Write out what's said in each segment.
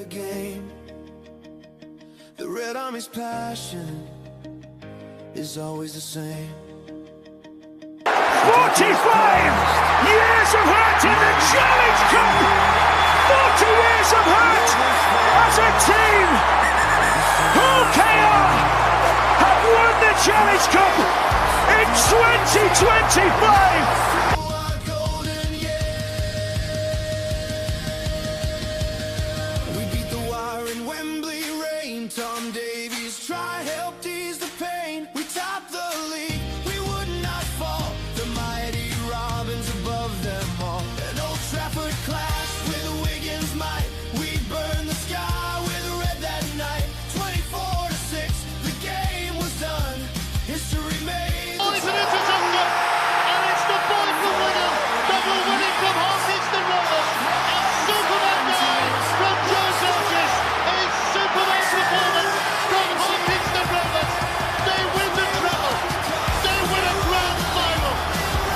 game. The Red Army's passion is always the same. 45 years of hurt in the Challenge Cup. 40 years of hurt as a team. OKR have won the Challenge Cup in 2025. Tom Davies, try help ease the pain. We topped the league, we would not fall. The mighty Robins above them all. An Old Trafford clash with Wigan's might. We burned the sky with red that night. 24-6, the game was done. History made. Oh, it's an interception, and it's the boy from Wigan that will win it from Hawkins to Rovers. And Superman guy from Joe Burgess. A Superman performance from Hawkins to Rovers. They win the treble. They win a grand final.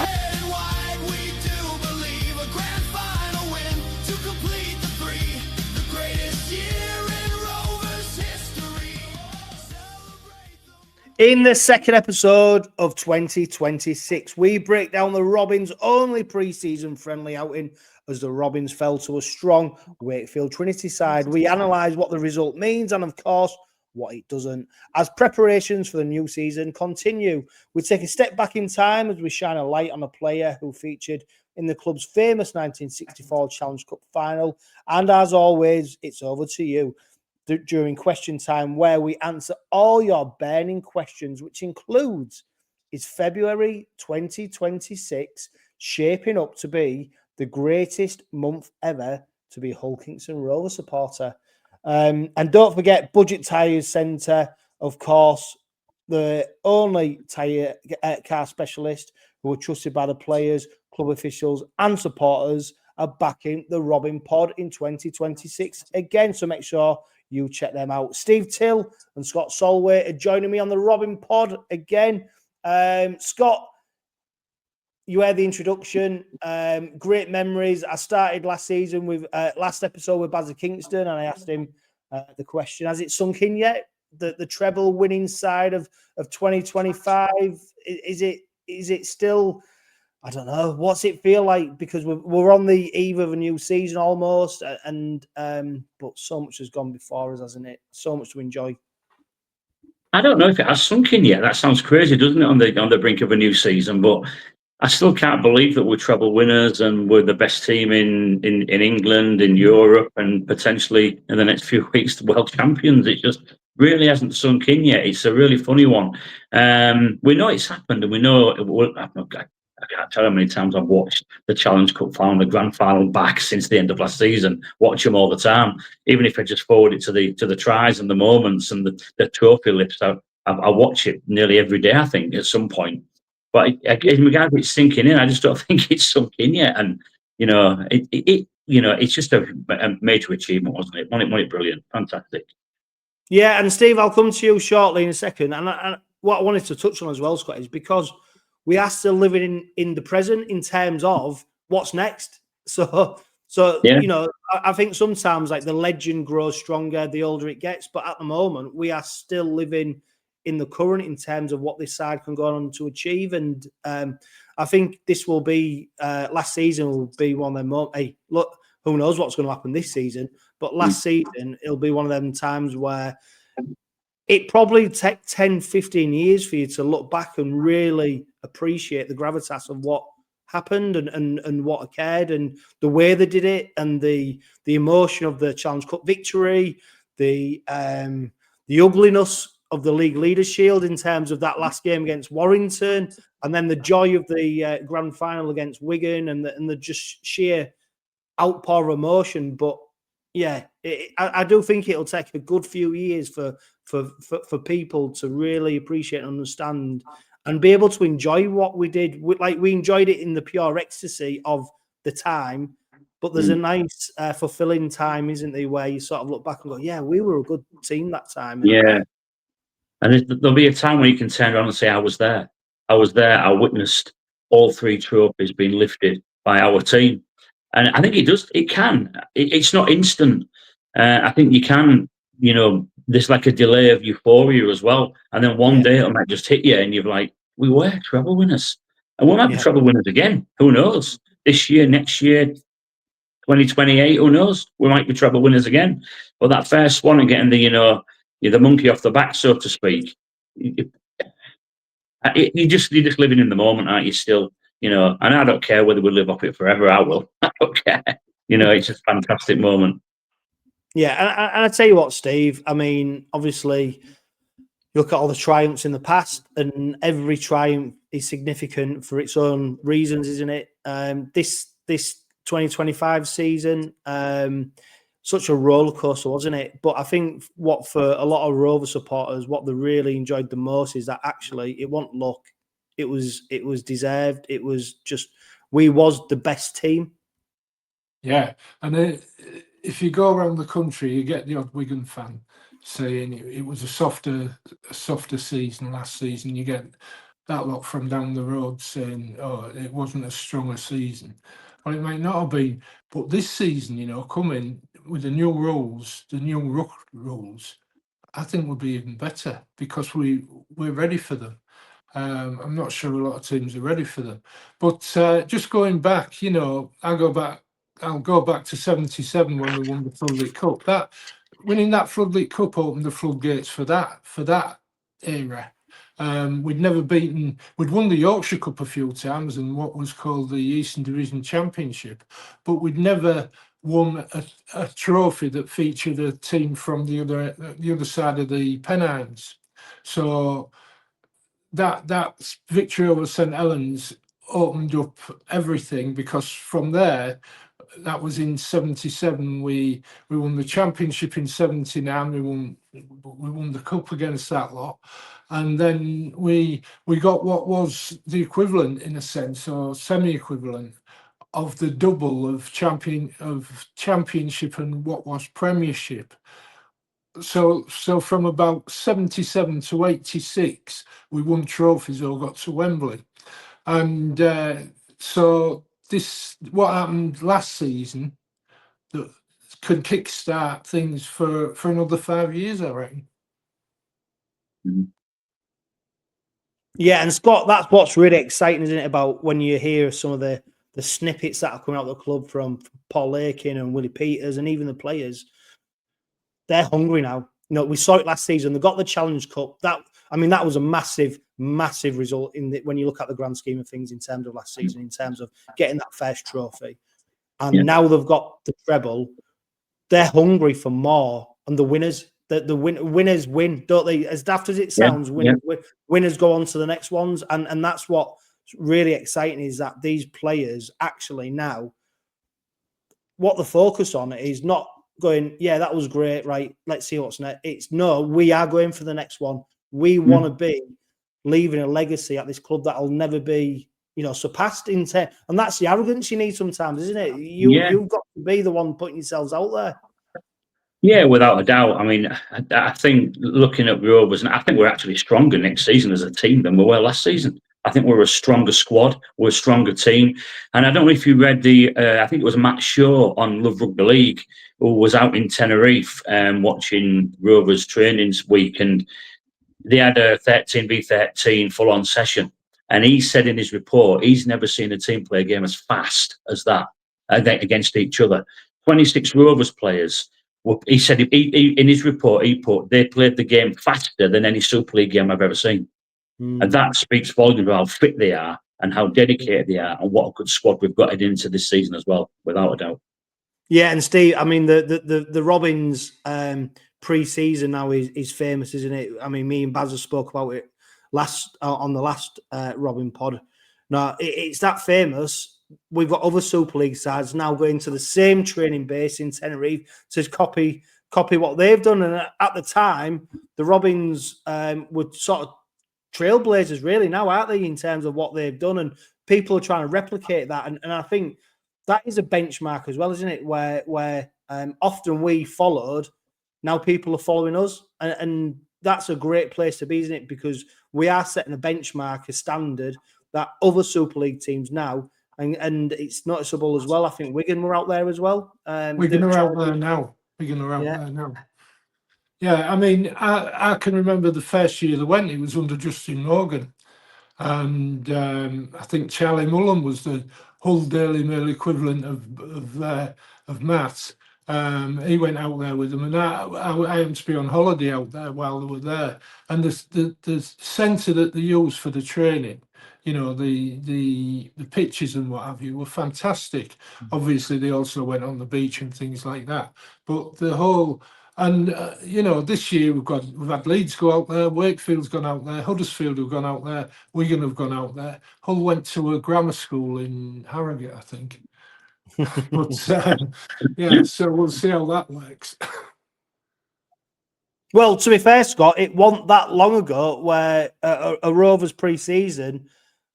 Red and white, we do believe a grand final win to complete the three. The greatest year in Rovers history. In the second episode of 2026, we break down the Robins' only pre-season friendly outing as the Robins fell to a strong Wakefield Trinity side. We analyse what the result means and, of course, what it doesn't. As preparations for the new season continue, we take a step back in time as we shine a light on a player who featured in the club's famous 1964 Challenge Cup final. And as always, it's over to you during question time, where we answer all your burning questions, which includes, is February 2026 shaping up to be the greatest month ever to be a Hull Kingston Rovers supporter? And don't forget, Budget Tyres Centre, of course, the only tyre car specialist who are trusted by the players, club officials and supporters, are backing the Robin Pod in 2026 again. So make sure you check them out. Steve Till and Scott Solway are joining me on the Robin Pod again. Scott, you heard the introduction. Great memories. I started last season with last episode with Bazza Kingston, and I asked him the question: has it sunk in yet? The treble winning side of 2025? Is it still? I don't know. What's it feel like? Because we're on the eve of a new season almost, and but so much has gone before us, hasn't it? So much to enjoy. I don't know if it has sunk in yet. That sounds crazy, doesn't it? On the brink of a new season, but I still can't believe that we're treble winners and we're the best team in England, in Europe, and potentially in the next few weeks the world champions. It just really hasn't sunk in yet. It's a really funny one. We know it's happened, and we know I can't tell how many times I've watched the Challenge Cup final, the grand final back since the end of last season. Watch them all the time. Even if I just forward it to the tries and the moments and the trophy lifts, I watch it nearly every day, I think, at some point. But in regards to it sinking in, I just don't think it's sunk in yet. And it's just a major achievement, wasn't it? Wasn't it brilliant? Fantastic. Yeah, and Steve, I'll come to you shortly in a second. And what I wanted to touch on as well, Scott, is because we are still living in the present in terms of what's next. So yeah. I think sometimes like the legend grows stronger the older it gets, but at the moment we are still living in the current in terms of what this side can go on to achieve. And I think this will be last season will be one of them. Hey, look, who knows what's going to happen this season? But last season it'll be one of them times where it probably take 10, 15 years for you to look back and really appreciate the gravitas of what happened and what occurred and the way they did it and the emotion of the Challenge Cup victory, the ugliness of the League Leaders Shield in terms of that last game against Warrington, and then the joy of the grand final against Wigan and the just sheer outpour of emotion. But yeah, I do think it'll take a good few years for people to really appreciate and understand and be able to enjoy what we did. Like, we enjoyed it in the pure ecstasy of the time, but there's a nice fulfilling time, isn't there, where you sort of look back and go, yeah, we were a good team that time. Yeah. And there'll be a time when you can turn around and say, I was there. I witnessed all three trophies being lifted by our team. And I think it can. It's not instant. I think you can, there's like a delay of euphoria as well. And then one day it might just hit you and you're like, we were treble winners. And we might be treble winners again. Who knows? This year, next year, 2028, who knows? We might be treble winners again. But that first one and getting the monkey off the back, so to speak, you're just living in the moment, aren't you? Still, and I don't care whether we live off it forever. I will. I don't care. It's a fantastic moment. Yeah, and I tell you what, Steve. I mean, obviously, you look at all the triumphs in the past, and every triumph is significant for its own reasons, isn't it? This 2025 season, such a roller coaster, wasn't it? But I think what for a lot of Rover supporters, what they really enjoyed the most is that actually it wasn't luck. It was deserved. It was just we was the best team. Yeah, and if you go around the country, you get the odd Wigan fan saying it was a softer season last season. You get that lot from down the road saying, "Oh, it wasn't as strong a season." Well, it might not have been, but this season, coming with the new rules, the new ruck rules, I think will be even better because we're ready for them. I'm not sure a lot of teams are ready for them, but just going back, I'll go back to 77 when we won the Floodlit Cup. Winning that Floodlit Cup opened the floodgates for that era. We'd won the Yorkshire Cup a few times and what was called the Eastern Division Championship, but we'd never won a trophy that featured a team from the other side of the Pennines. So that victory over St Helens opened up everything, because from there, that was in 77. We won the championship in 79. We won the cup against that lot, and then we got what was the equivalent, in a sense, or semi-equivalent, of the double of championship and what was premiership. So from about 77 to 86, we won trophies or got to Wembley, and so this what happened last season that could kickstart things for another 5 years, I reckon. Yeah, and Scott, that's what's really exciting, isn't it, about when you hear some of the snippets that are coming out of the club from Paul Lakin and Willie Peters and even the players. They're hungry now. We saw it last season. They got the Challenge Cup. That was a massive, massive result when you look at the grand scheme of things in terms of last season, in terms of getting that first trophy. And now they've got the treble. They're hungry for more. And the winners, winners win, don't they? As daft as it sounds, winners go on to the next ones. And that's what's really exciting, is that these players actually now, what the focus on is not going, yeah, that was great, right, let's see what's next. It's no, we are going for the next one. We want to be leaving a legacy at this club that'll never be, surpassed in 10. And that's the arrogance you need sometimes, isn't it? You've got to be the one putting yourselves out there. Yeah, without a doubt. I mean, I think looking at Rovers, and I think we're actually stronger next season as a team than we were last season. I think we're a stronger squad. We're a stronger team. And I don't know if you read I think it was Matt Shaw on Love Rugby League, who was out in Tenerife watching Rovers trainings week. And they had a 13v13 full-on session. And he said in his report, he's never seen a team play a game as fast as that against each other. 26 Rovers players. He said in his report, he put they played the game faster than any Super League game I've ever seen. And that speaks volumes of how fit they are and how dedicated they are and what a good squad we've got heading into this season as well, without a doubt. Yeah, and Steve, I mean, the Robins pre-season now is famous, isn't it? I mean, me and Baz spoke about it on the last Robin pod. Now, it's that famous. We've got other Super League sides now going to the same training base in Tenerife to copy what they've done. And at the time, the Robins were sort of trailblazers, really, now, aren't they, in terms of what they've done? And people are trying to replicate that. And I think that is a benchmark as well, isn't it? Where often we followed, now people are following us. And that's a great place to be, isn't it? Because we are setting a benchmark, a standard that other Super League teams now, and it's noticeable as well. I think Wigan were out there as well. Wigan are out there now. Wigan are out Yeah. there now. Yeah, I mean, I can remember the first year they went, it was under Justin Morgan. And I think Charlie Mullen was the Hull Daily Mail equivalent of Matt. He went out there with them, and I happened to be on holiday out there while they were there. And the centre that they used for the training, you know, the pitches and what have you, were fantastic. Obviously, they also went on the beach and things like that. But the whole you know, this year we've had Leeds go out there, Wakefield's gone out there, Huddersfield have gone out there, Wigan have gone out there. Hull went to a grammar school in Harrogate, I think. But yeah, so we'll see how that works. Well, to be fair, Scott, it wasn't that long ago where a Rovers pre-season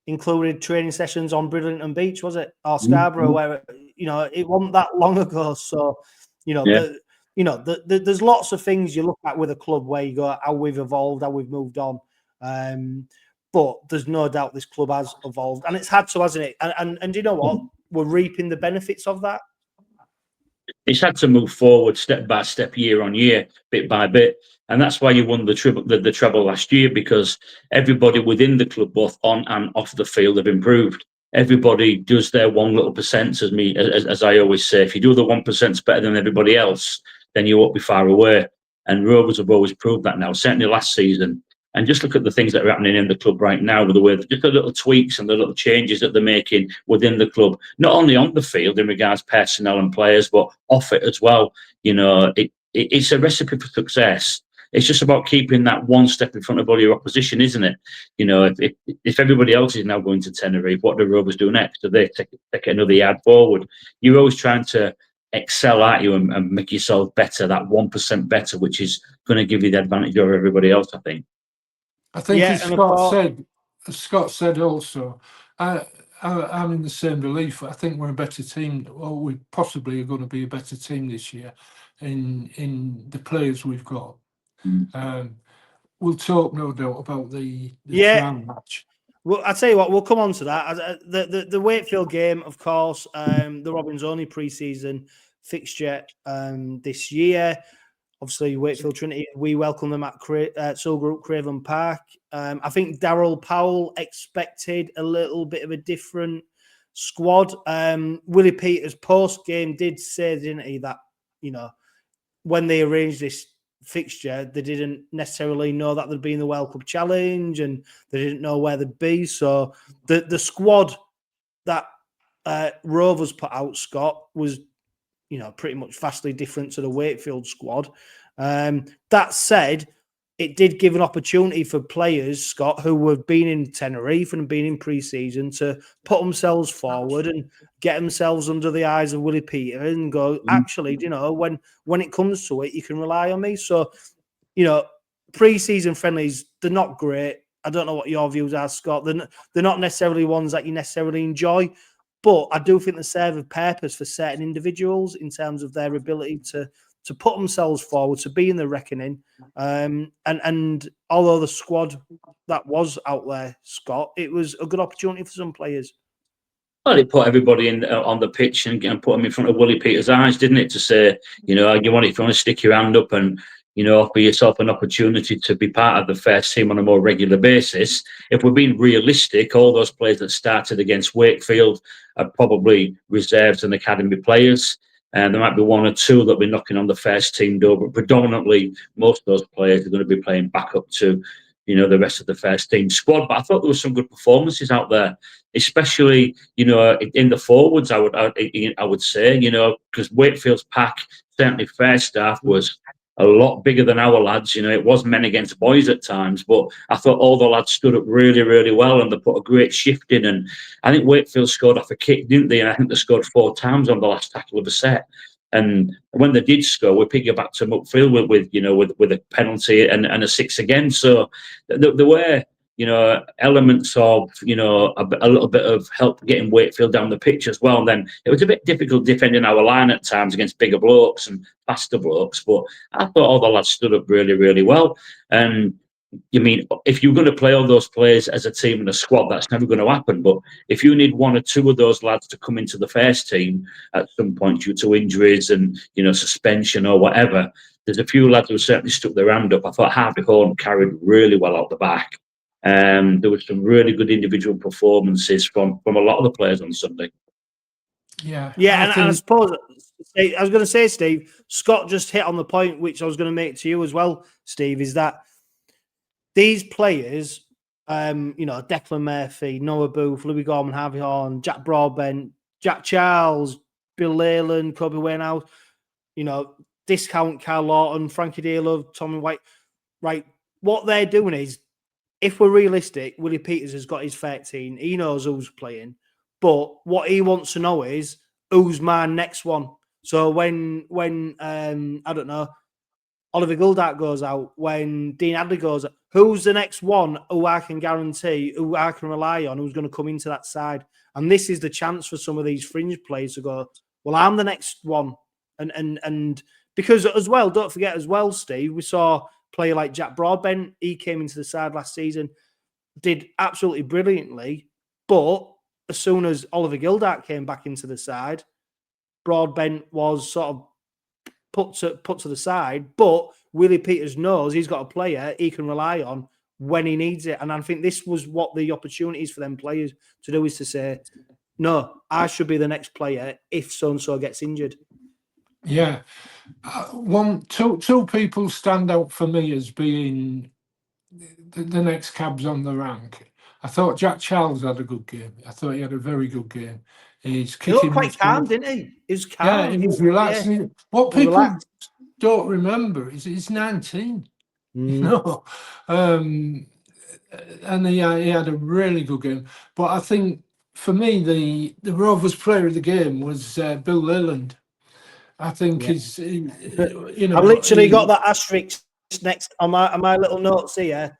included training sessions on Bridlington Beach, was it, or Scarborough? Where, you know, it wasn't that long ago. So, you know, there's lots of things you look at with a club where you go, how we've evolved, how we've moved on. But there's no doubt this club has evolved, and it's had to, hasn't it? And you know what? We're reaping the benefits of that. It's had to move forward step by step, year on year, bit by bit, and that's why you won the treble last year, because everybody within the club, both on and off the field, have improved. Everybody does their one little percent, as I always say. If you do the 1% better than everybody else, then you won't be far away. And Rovers have always proved that now, certainly last season. And just look at the things that are happening in the club right now, with the way, just the little tweaks and the little changes that they're making within the club, not only on the field in regards to personnel and players, but off it as well. You know, it's a recipe for success. It's just about keeping that one step in front of all your opposition, isn't it? You know, if everybody else is now going to Tenerife, what do Rovers do next? Do they take another yard forward? You're always trying to excel at you and make yourself better, that 1% better, which is going to give you the advantage over everybody else, I think. I think, Yeah, as Scott said also, I'm in the same belief. I think we're a better team, or we possibly are going to be a better team this year in the players we've got. We'll talk, no doubt, about the final match. Well, I'll tell you what, we'll come on to that. The Wakefield game, of course, the Robins' only pre-season fixture this year. Obviously, Wakefield Trinity, we welcome them at Soul Group Craven Park. I think Daryl Powell expected a little bit of a different squad. Willie Peters post-game did say, didn't he, that, you know, when they arranged this fixture, they didn't necessarily know that they'd be in the World Cup Challenge, and they didn't know where they'd be. So the squad that Rovers put out, Scott, was, you know, pretty much vastly different to the Wakefield squad. That said, it did give an opportunity for players, Scott, who have been in Tenerife and been in pre-season, to put themselves forward and get themselves under the eyes of Willie Peter and go, actually, you know, when it comes to it, you can rely on me. So, you know, pre-season friendlies, they're not great. I don't know what your views are, Scott. They're not necessarily ones that you necessarily enjoy, but I do think they serve a purpose for certain individuals in terms of their ability to put themselves forward, to be in the reckoning. And although the squad that was out there, Scott, it was a good opportunity for some players. Well, it put everybody in on the pitch and put them in front of Willie Peters' eyes, didn't it? To say, you know, you want to stick your hand up and, you know, offer yourself an opportunity to be part of the first team on a more regular basis. If we're being realistic, all those players that started against Wakefield are probably reserves and academy players. And there might be one or two that'll be knocking on the first team door, but predominantly most of those players are going to be playing back up to, you know, the rest of the first team squad. But I thought there were some good performances out there, especially, you know, in the forwards. I would say, you know, because Wakefield's pack, certainly first half, was a lot bigger than our lads. You know, it was men against boys at times, but I thought all the lads stood up really, really well, and they put a great shift in. And I think Wakefield scored off a kick, didn't they? And I think they scored 4 times on the last tackle of the set. And when they did score, we piggybacked to Muckfield with a penalty and a 6 again. So there were, you know, elements of, you know, a little bit of help getting Wakefield down the pitch as well. And then it was a bit difficult defending our line at times against bigger blokes and faster blokes. But I thought all the lads stood up really, really well. And you mean if you're going to play all those players as a team and a squad, that's never going to happen. But if you need one or two of those lads to come into the first team at some point due to injuries and suspension or whatever, there's a few lads who certainly stuck their hand up. I thought Harvey Horn carried really well out the back. There were some really good individual performances from a lot of the players on Sunday. Yeah, and I suppose I was going to say, Steve, Scott just hit on the point which I was going to make to you as well, Steve, is that these players, Declan Murphy, Noah Booth, Louis Gorman, Harvey Horn, Jack Broadbent, Jack Charles, Bill Leyland, Kobe Wainhouse, Discount, Carl Lawton, Frankie Dearlove, Tommy White. Right, what they're doing is, if we're realistic, Willie Peters has got his 13. He knows who's playing. But what he wants to know is, who's my next one? So when I don't know, Oliver Gildart goes out, when Dean Adley goes out, who's the next one who I can guarantee, who I can rely on, who's going to come into that side? And this is the chance for some of these fringe players to go, well, I'm the next one. And because as well, don't forget as well, Steve, we saw a player like Jack Broadbent. He came into the side last season, did absolutely brilliantly. But as soon as Oliver Gildart came back into the side, Broadbent was sort of put to the side, but Willie Peters knows he's got a player he can rely on when he needs it. And I think this was what the opportunities for them players to do, is to say, no, I should be the next player if so-and-so gets injured. Yeah. Two people stand out for me as being the next cabs on the rank. I thought Jack Charles had a good game. I thought he had a very good game. He's kicking. He looked quite calm, didn't he? He was calm. Yeah, he was relaxed. Yeah. What people don't remember is he's 19. And he had a really good game. But I think for me, the Rovers player of the game was Bill Leyland. I think he's, I've literally got that asterisk next on my little notes here.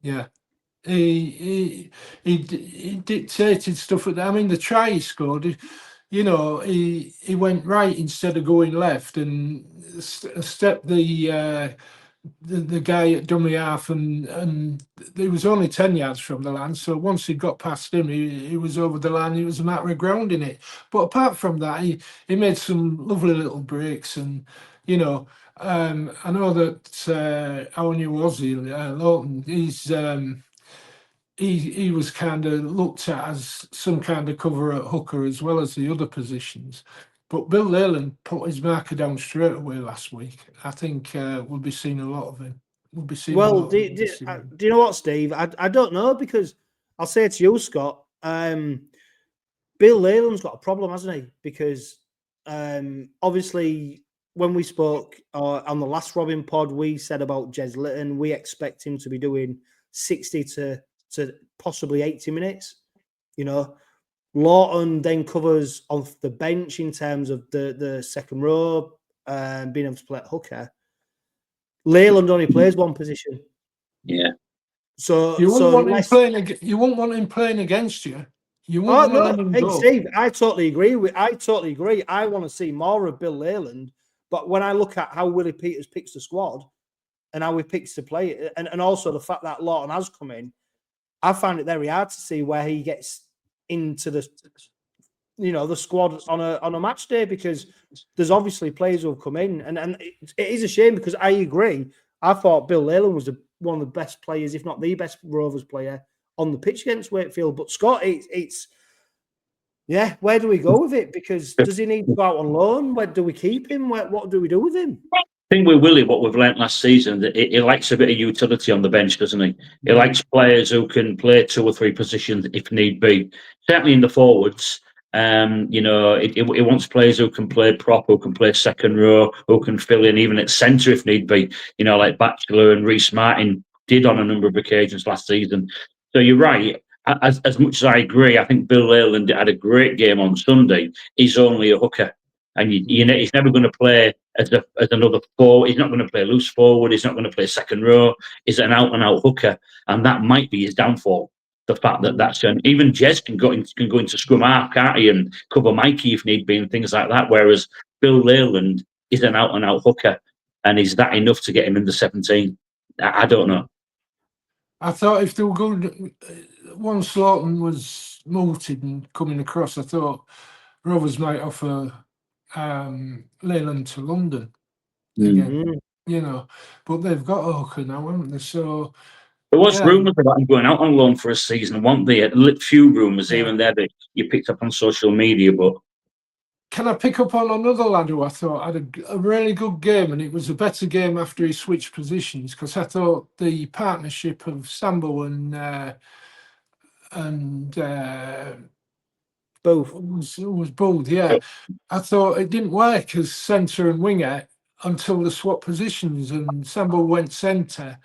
Yeah. He dictated stuff. I mean, the try he scored, he went right instead of going left and stepped the guy at dummy half, and he was only 10 yards from the line. So once he got past him, he was over the line. It was a matter of grounding it. But apart from that, he made some lovely little breaks, and I know that our new Aussie Lawton, he was kind of looked at as some kind of cover at hooker as well as the other positions. But Bill Leyland put his marker down straight away last week. I think we'll be seeing a lot of him. We'll be seeing. Well, do you know what, Steve? I don't know, because I'll say to you, Scott, Bill Leyland's got a problem, hasn't he? Because obviously, when we spoke on the last Robin pod, we said about Jez Litton, we expect him to be doing 60 to possibly 80 minutes. Lawton then covers off the bench in terms of the second row, being able to play at hooker. Leyland only plays one position. Yeah. So you won't want him playing. You won't want him playing against you. You won't want to let him go. Steve, I totally agree. I want to see more of Bill Leyland. But when I look at how Willie Peters picks the squad and how he picks to play, and also the fact that Lawton has come in, I find it very hard to see where he gets into the squad on a match day, because there's obviously players who have come in, and it is a shame, because I agree. I thought Bill Leyland was one of the best players, if not the best Rovers player on the pitch against Wakefield. But Scott, it's where do we go with it? Because does he need to go out on loan? Where do we keep him? What do we do with him? I think with Willie, what we've learnt last season, that he likes a bit of utility on the bench, doesn't he? He likes players who can play 2 or 3 positions if need be. Certainly in the forwards, he wants players who can play prop, who can play second row, who can fill in even at centre if need be. Like Batchelor and Reece Martin did on a number of occasions last season. So you're right. As much as I agree, I think Bill Leyland had a great game on Sunday. He's only a hooker. And he's never going to play as another forward. He's not going to play loose forward. He's not going to play second row. He's an out-and-out hooker, and that might be his downfall. The fact that's even Jez can go into scrum half, can't he, and cover Mikey if need be, and things like that. Whereas Bill Leyland is an out-and-out hooker, and is that enough to get him in the 17? I don't know. I thought if they were going, once Lawton was multed and coming across, I thought Rovers might offer Leyland to London again, Mm. you know, but they've got Oka now, haven't they? So There was yeah, rumours about him going out on loan for a season, weren't there? A few rumours here yeah. and there that you picked up on social media, but Can I pick up on another lad who I thought had a really good game, and it was a better game after he switched positions, because I thought the partnership of Sambo and Both. was Buld, yeah. I thought it didn't work as centre and winger until the swap positions, and Sambo went centre,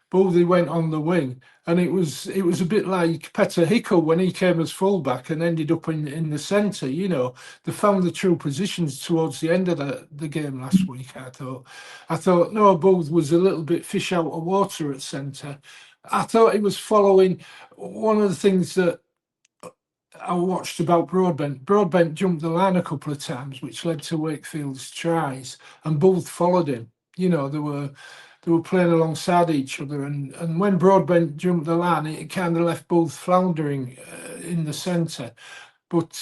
Baldy went on the wing, and it was a bit like Petter Hickel when he came as fullback and ended up in the centre. You know, they found the true positions towards the end of the game last week. I thought no, Buld was a little bit fish out of water at centre. I thought he was following one of the things that I watched about Broadbent. Broadbent jumped the line a couple of times, which led to Wakefield's tries, and both followed him. You know, they were playing alongside each other, and when Broadbent jumped the line, it kind of left both floundering in the centre. But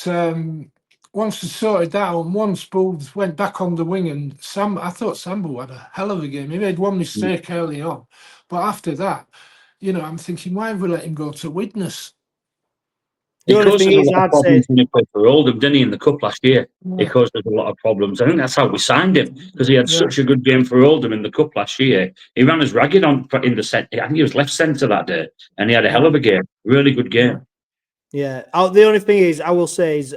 once they sorted that out, and once both went back on the wing, and I thought Sambo had a hell of a game. He made one mistake early on, but after that, you know, I'm thinking, why have we let him go to Widnes? The it only caused thing us a is, lot of I'd say, problems when he played for Oldham, didn't he, in the Cup last year? Yeah. It caused us a lot of problems. I think that's how we signed him, because he had Yeah. such a good game for Oldham in the Cup last year. He ran us ragged in the centre. I think he was left centre that day, and he had a hell of a game. Really good game. yeah. The only thing is, I will say is,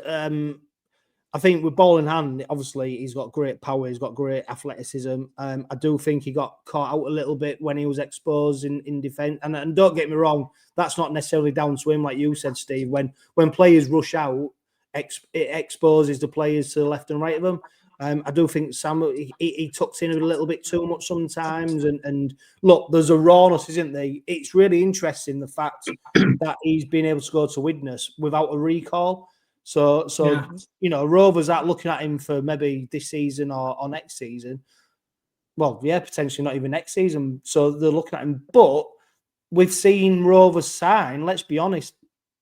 I think with ball in hand, obviously he's got great power, he's got great athleticism. I do think he got caught out a little bit when he was exposed in defence. And don't get me wrong, that's not necessarily down to him, like you said, Steve. When players rush out, it exposes the players to the left and right of them. I do think Sam he tucks in a little bit too much sometimes. And look, there's a rawness, isn't there? It's really interesting the fact that he's been able to go to Widnes without a recall. So Yeah. you know, Rovers are looking at him for maybe this season or next season. Well, yeah, potentially not even next season. So they're looking at him. But we've seen Rovers sign, let's be honest,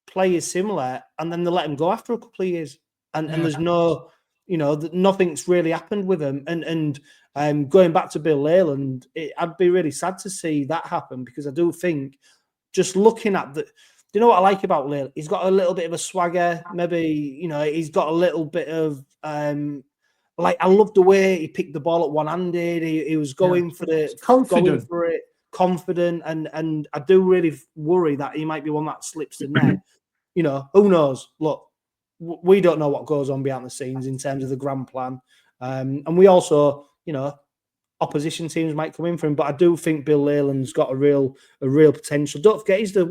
players similar, and then they let him go after a couple of years. And there's no, you know, nothing's really happened with him. And going back to Bill Leyland, I'd be really sad to see that happen, because I do think, just looking at the, do you know what I like about Leyland? He's got a little bit of a swagger. Maybe, you know, he's got a little bit of like, I love the way he picked the ball up one-handed. He was going for Confident. confident, and I do really worry that he might be one that slips the net. You know, who knows? Look, we don't know what goes on behind the scenes in terms of the grand plan, and we also, you know, opposition teams might come in for him, but I do think Bill Leyland's got a real potential. Don't forget, he's the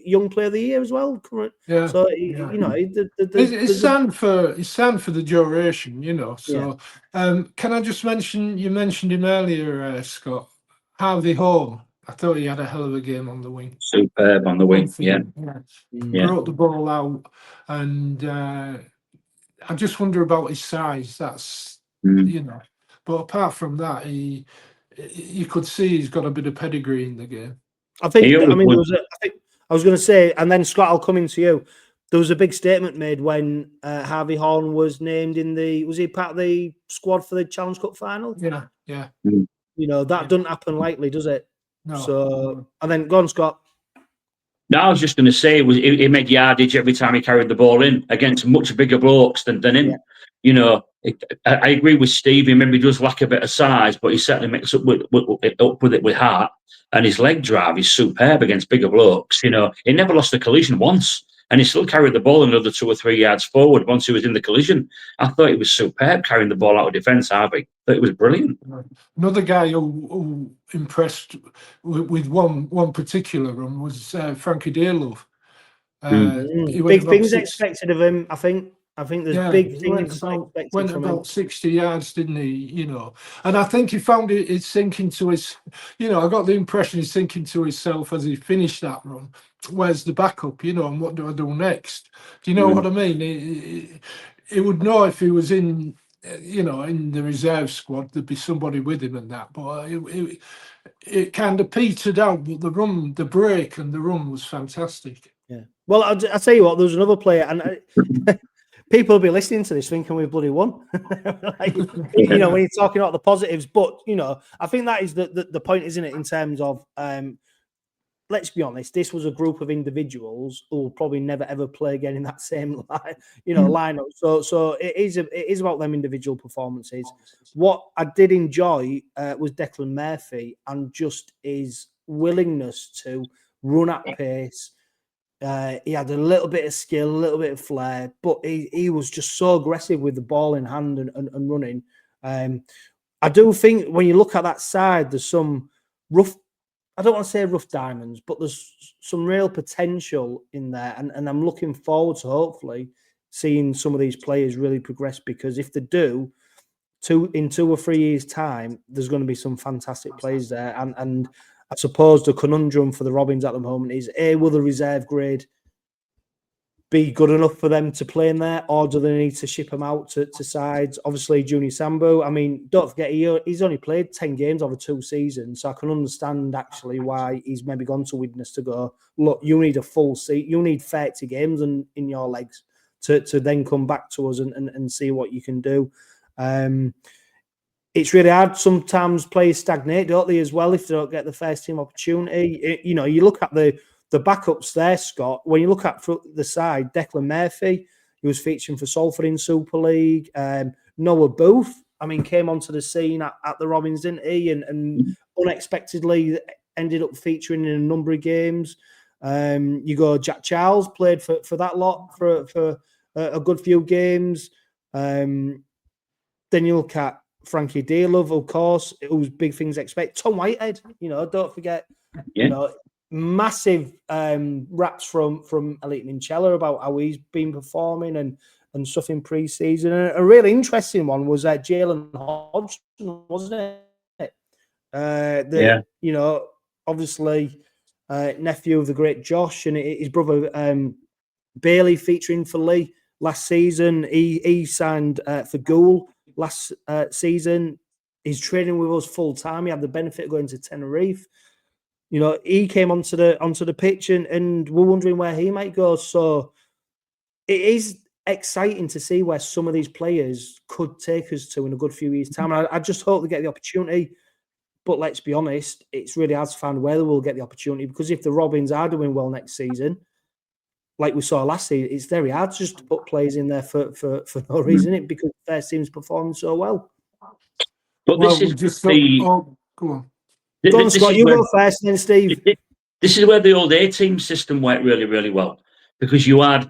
young player of the year as well. Yeah. So you know, it's signed for the duration, you know. So can I just mention, you mentioned him earlier, Scott, Harvey Home. I thought he had a hell of a game on the wing. Superb on the wing. Yeah. Brought the ball out, and I just wonder about his size. That's you know. But apart from that, you could see he's got a bit of pedigree in the game. I think. I mean, I was going to say, and then Scott, I'll come into you. There was a big statement made when Harvey Horn was named was he part of the squad for the Challenge Cup final? Yeah. You know, that doesn't happen lightly, does it? No. So, and then go on, Scott. No, I was just going to say, he made yardage every time he carried the ball in against much bigger blokes than him. Yeah. You know, I agree with Steve. He maybe does lack a bit of size, but he certainly makes up with it with heart. And his leg drive is superb against bigger blokes. You know, he never lost a collision once, and he still carried the ball another 2 or 3 yards forward once he was in the collision. I thought he was superb carrying the ball out of defence, Harvey. I thought it was brilliant. Another guy who impressed with one particular run was Frankie Dearlove. Big things expected of him, I think. I think there's big things expected went from about him. 60 yards, didn't he? You know, and I think he found it's thinking to his, you know, I got the impression he's thinking to himself as he finished that run, where's the backup, you know, and what do I do next? Do you know what I mean? He would know if he was in you know, in the reserve squad, there'd be somebody with him and that. But it kind of petered out. But the break and the run was fantastic. Yeah. Well, I'll tell you what, there's another player, and people will be listening to this thinking we've bloody won. Like, you know, when you're talking about the positives, but, you know, I think that is the point, isn't it, in terms of, let's be honest, this was a group of individuals who will probably never ever play again in that same lineup. So it is about them individual performances. What I did enjoy was Declan Murphy and just his willingness to run at pace. He had a little bit of skill, a little bit of flair, but he was just so aggressive with the ball in hand and running. I do think when you look at that side, there's some rough, I don't want to say rough diamonds, but there's some real potential in there. And I'm looking forward to hopefully seeing some of these players really progress, because if they do, in 2 or 3 years' time, there's going to be some fantastic players there. And I suppose the conundrum for the Robins at the moment is, will the reserve grade be good enough for them to play in there, or do they need to ship them out to sides? Obviously, Junior Sambu, I mean, don't forget, he's only played 10 games over 2 seasons, so I can understand actually why he's maybe gone to Widnes to go, look, you need a full seat, you need 30 games in your legs to then come back to us and see what you can do. It's really hard. Sometimes players stagnate, don't they, as well, if they don't get the first team opportunity. You know, you look at the backups there, Scott. When you look at the side, Declan Murphy, he was featuring for Salford in Super League. Noah Booth, I mean, came onto the scene at the Robins, didn't he? And unexpectedly ended up featuring in a number of games. You go, Jack Charles played for that lot for a good few games. Then you look at Frankie Dearlove, of course, who's big things expect. Tom Whitehead, you know, don't forget, you know, massive raps from Elite Minchella about how he's been performing and stuff in pre-season. And a really interesting one was Jalen Hodgson, wasn't it? You know, obviously nephew of the great Josh, and his brother Bailey featuring for Lee last season. He signed for Gould last season. He's training with us full time. He had the benefit of going to Tenerife. You know, he came onto the pitch and we're wondering where he might go. So it is exciting to see where some of these players could take us to in a good few years' time. I just hope they get the opportunity. But let's be honest, it's really hard to find where they will get the opportunity, because if the Robins are doing well next season, like we saw last season, it's very hard just to put players in there for no reason, isn't it? Because their team's performing so well. But this is just go on. Go on, Scott. You go first, then Steve. This is where the old A-team system worked really, really well, because you had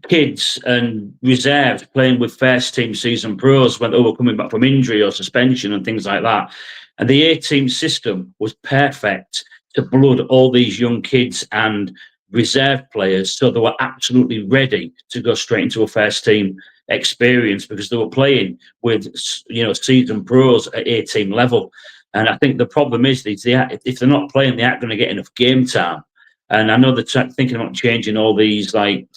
kids and reserves playing with first team season pros when they were coming back from injury or suspension and things like that. And the A-team system was perfect to blood all these young kids and reserve players, so they were absolutely ready to go straight into a first team experience, because they were playing with, you know, season pros at A-team level. And I think the problem is if they're not playing, they aren't going to get enough game time. And I know they're thinking about changing all these like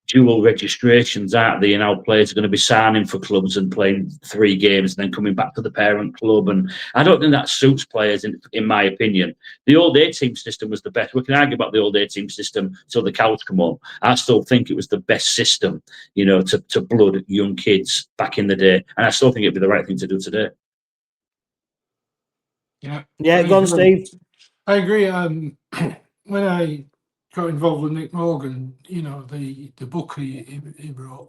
dual registrations, aren't they? And how players are going to be signing for clubs and playing 3 games and then coming back to the parent club. And I don't think that suits players, in my opinion. The old A-team system was the best. We can argue about the old A-team system till the cows come home. I still think it was the best system, you know, to blood young kids back in the day. And I still think it'd be the right thing to do today. Yeah, go on, Steve. I agree. When I got involved with Nick Morgan, you know, the book he wrote,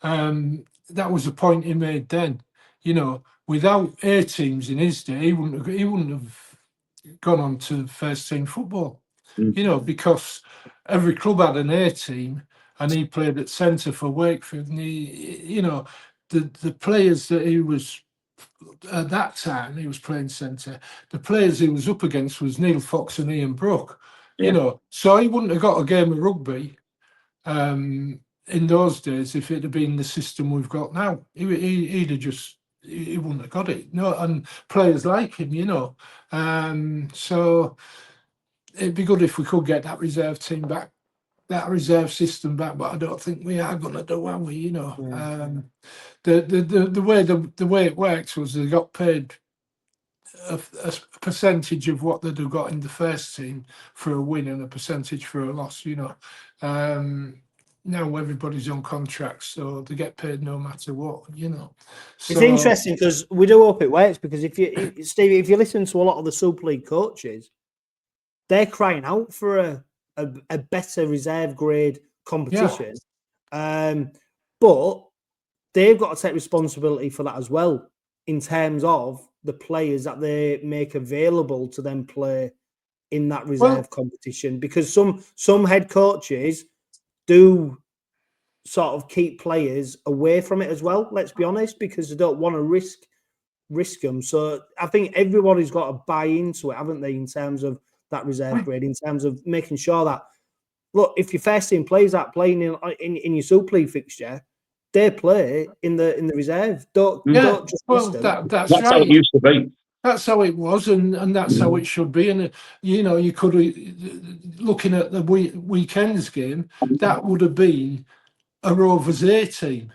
that was the point he made then. You know, without A teams in his day, he wouldn't have gone on to first team football. You know, because every club had an A team, and he played at centre for Wakefield. And he, you know, the players that he was at that time, he was playing centre. The players he was up against was Neil Fox and Ian Brook. You know, so he wouldn't have got a game of rugby in those days if it had been the system we've got now. He'd have just, he wouldn't have got it. No, and players like him, you know. So it'd be good if we could get that reserve team back. that reserve system back, but I don't think we are going to do, are we? The way it works was they got paid a percentage of what they'd have got in the first team for a win and a percentage for a loss. Now everybody's on contracts, so they get paid no matter what. It's interesting because we do hope it works, because Steve, if you listen to a lot of the Super League coaches, they're crying out for a better reserve grade competition. But they've got to take responsibility for that as well, in terms of the players that they make available to them play in that reserve competition, because some head coaches do sort of keep players away from it as well, let's be honest, because they don't want to risk them. So I think everybody's got to buy into it, haven't they, in terms of that reserve grade, in terms of making sure that, look, if your first team players that playing in your Super League fixture, they play in the reserve. Don't just risk them. That's right. How it used to be. That's how it was, and that's how it should be. And you could, looking at the weekend's game, that would have been a Rovers A team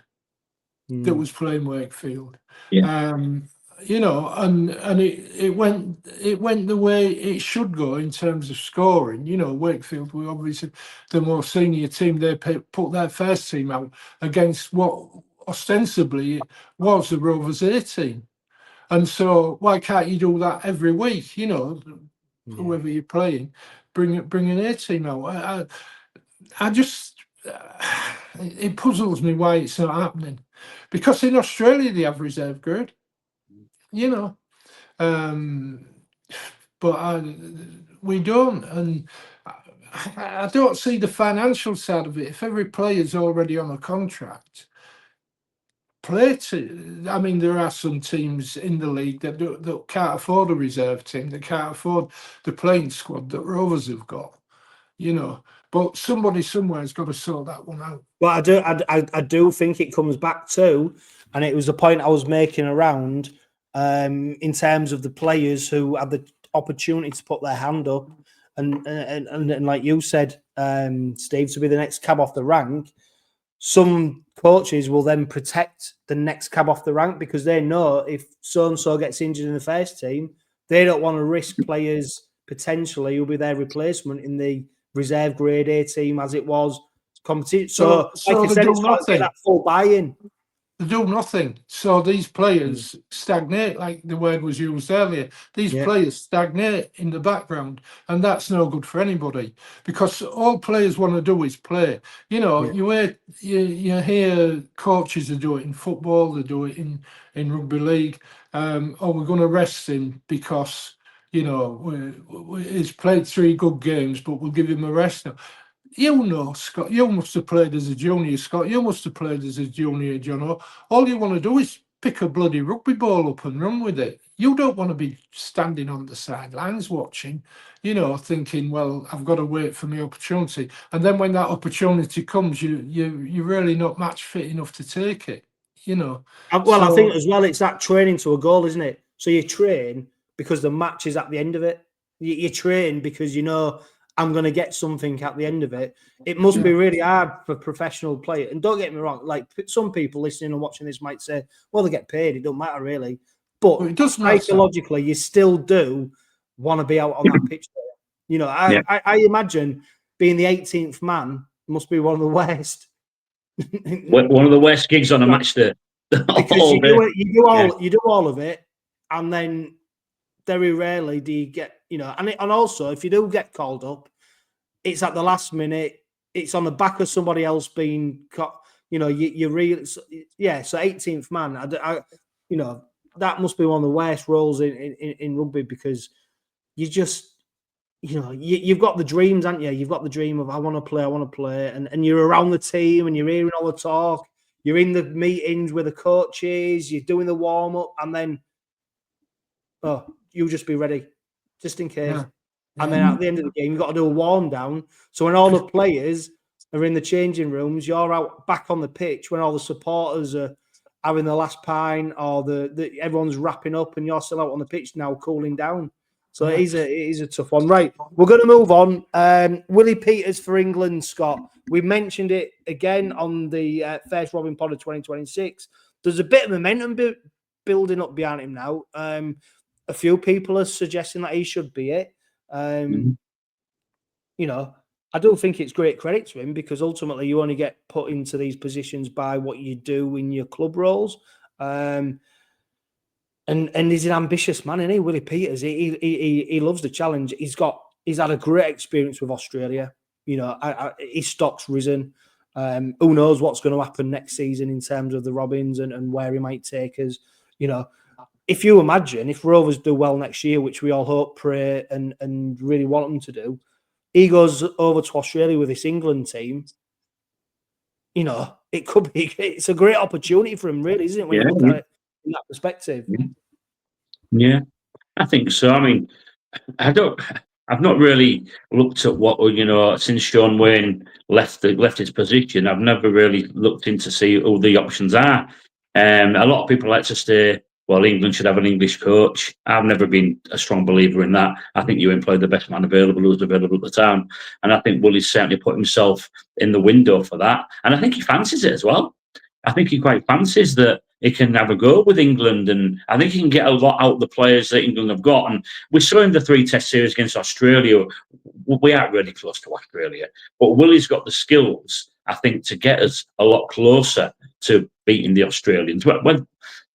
that was playing Wakefield. And it went the way it should go in terms of scoring. Wakefield were obviously the more senior team. They put their first team out against what ostensibly was the Rovers A team. And so why can't you do that every week? Whoever you're playing, bring an A team out. I just it puzzles me why it's not happening, because in Australia they have reserve grade, but we don't, and I don't see the financial side of it. If every player's already on a contract, there are some teams in the league that can't afford a reserve team, that can't afford the playing squad that Rovers have got, but somebody somewhere has got to sort that one out. Well, I do think it comes back to, and it was the point I was making around, in terms of the players who have the opportunity to put their hand up, and like you said, Steve, to be the next cab off the rank. Some coaches will then protect the next cab off the rank, because they know if so-and-so gets injured in the first team, they don't want to risk players potentially who'll be their replacement in the reserve grade A team as it was competition. So like you said, it's got to get that full buy-in. They do nothing. So these players stagnate, like the word was used earlier. These players stagnate in the background, and that's no good for anybody, because all players want to do is play. You hear coaches that do it in football, they do it in rugby league. We're going to rest him because he's played 3 good games, but we'll give him a rest now. Scott, you must have played as a junior, Scott. You must have played as a junior, John. All you want to do is pick a bloody rugby ball up and run with it. You don't want to be standing on the sidelines watching, thinking, well, I've got to wait for my opportunity. And then when that opportunity comes, you're really not match fit enough to take it, I think as well, it's that training to a goal, isn't it? So you train because the match is at the end of it. You train because I'm going to get something at the end of it. It must be really hard for professional players. And don't get me wrong, like some people listening and watching this might say, well, they get paid. It don't matter really. But it does psychologically, you still do want to be out on that pitch. I imagine being the 18th man must be one of the worst. One of the worst gigs on a match day. Because you do all of it, and then very rarely do you get, and also if you do get called up, it's at the last minute. It's on the back of somebody else being caught. You really, so 18th man. That must be one of the worst roles in rugby, because you just, you've got the dreams, haven't you? You've got the dream of I want to play, and you're around the team and you're hearing all the talk. You're in the meetings with the coaches. You're doing the warm up, and then you'll just be ready, just in case. And then at the end of the game, you've got to do a warm down. So when all the players are in the changing rooms, you're out back on the pitch when all the supporters are having the last pint, or everyone's wrapping up, and you're still out on the pitch now, cooling down. So it is a tough one. Right, we're going to move on. Willie Peters for England, Scott. We mentioned it again on the first Robin Pod of 2026. There's a bit of momentum building up behind him now. A few people are suggesting that he should be it. You know, I do think it's great credit to him because ultimately you only get put into these positions by what you do in your club roles. And he's an ambitious man, isn't he? Willie Peters. He loves the challenge. He's had a great experience with Australia. You know, his stock's risen. Who knows what's going to happen next season in terms of the Robins and where he might take us. You know, if you imagine if Rovers do well next year, which we all hope, pray, and really want them to do, he goes over to Australia with this England team. You know, it's a great opportunity for him, really, isn't it? When you look at it in that perspective. Yeah, I think so. I mean, I've not really looked at what, you know, since Sean Wayne left his position. I've never really looked in to see who the options are. A lot of people like to say, well, England should have an English coach. I've never been a strong believer in that. I think you employ the best man available who was available at the time. And I think Willie's certainly put himself in the window for that. And I think he fancies it as well. I think he quite fancies that he can have a go with England, and I think he can get a lot out of the players that England have got. And we saw in the 3-test series against Australia, we aren't really close to Australia, but Willie's got the skills, I think, to get us a lot closer to beating the Australians.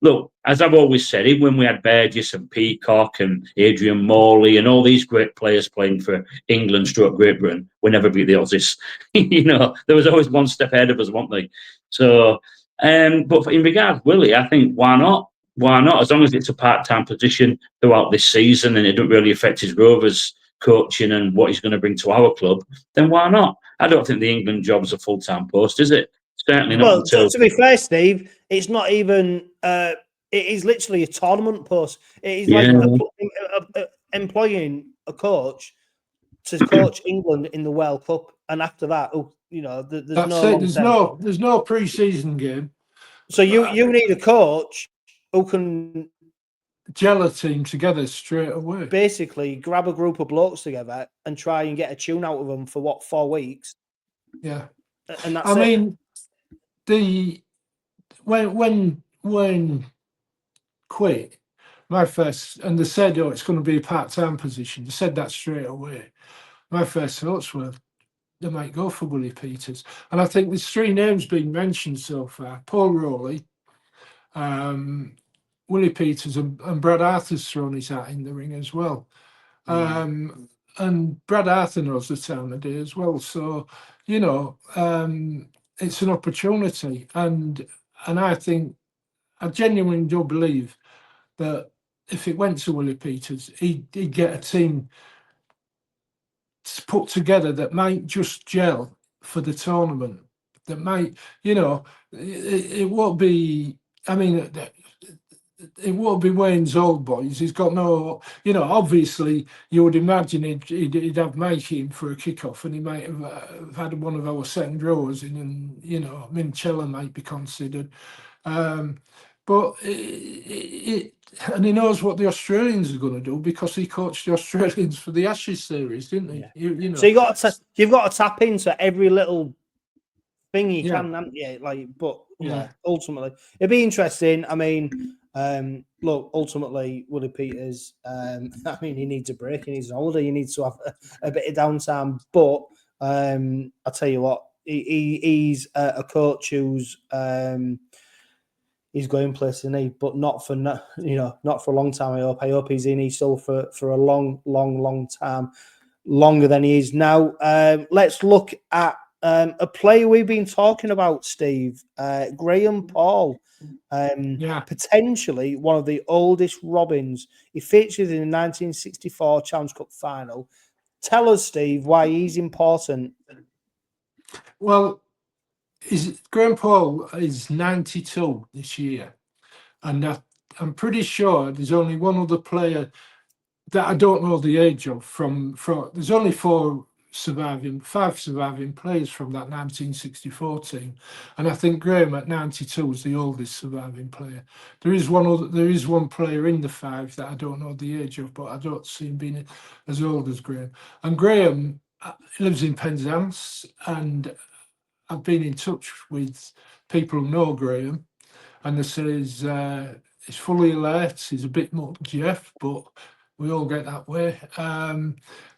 Look, as I've always said, even when we had Burgess and Peacock and Adrian Morley and all these great players playing for England stroke Great Britain, we never beat the Aussies. You know, there was always one step ahead of us, weren't they? So, but in regard to Willie, I think why not? Why not? As long as it's a part-time position throughout this season and it doesn't really affect his Rovers coaching and what he's going to bring to our club, then why not? I don't think the England job's a full-time post, is it? Certainly not. Well, to be fair, Steve, it's not even. It is literally a tournament post. It is like employing a coach to coach England in the World Cup, and after that, you know, there's no pre-season game. So you need a coach who can gel a team together straight away. Basically, grab a group of blokes together and try and get a tune out of them for 4 weeks. Yeah, and that's I mean, when quit, my first, and they said, oh, it's going to be a part-time position. They said that straight away. My first thoughts were they might go for Willie Peters, and I think there's 3 names being mentioned so far: Paul Rowley, Willie Peters, and Brad Arthur's thrown his hat in the ring as well. And Brad Arthur knows the time of day as well. So, you know, it's an opportunity, and I think I genuinely do believe that if it went to Willie Peters, he'd get a team put together that might just gel for the tournament. That might, you know, it won't be. I mean, it won't be Wayne's old boys. He's got no, you know. Obviously, you would imagine he'd have Mikey in for a kickoff, and he might have had one of our second rowers in, and you know, Minchella might be considered. But and he knows what the Australians are going to do because he coached the Australians for the Ashes series, didn't he? Yeah. You know. So you've got to tap into every little thing you can, haven't you? Like, but ultimately, it'd be interesting. I mean, look, ultimately, Willie Peters. I mean, he needs a break. He needs an holiday. He needs to have a bit of downtime. But I'll tell you what, he's a coach who's. He's going places, isn't he? But not for not for a long time. I hope he's in East Hull for a long time, longer than he is now. Let's look at a player we've been talking about, Steve, Graham Paul. Potentially one of the oldest Robins. He featured in the 1964 Challenge Cup final. Tell us, Steve, why he's important. Well, Graham Paul is 92 this year, and I'm pretty sure there's only one other player that I don't know the age of. From there's only 4 five surviving players from that 1964 team, and I think Graham at 92 is the oldest surviving player. There is one player in the five that I don't know the age of, but I don't see him being as old as Graham. And Graham lives in Penzance, and I've been in touch with people who know Graham, and they say he's fully alert. He's a bit much Jeff, but we all get that way.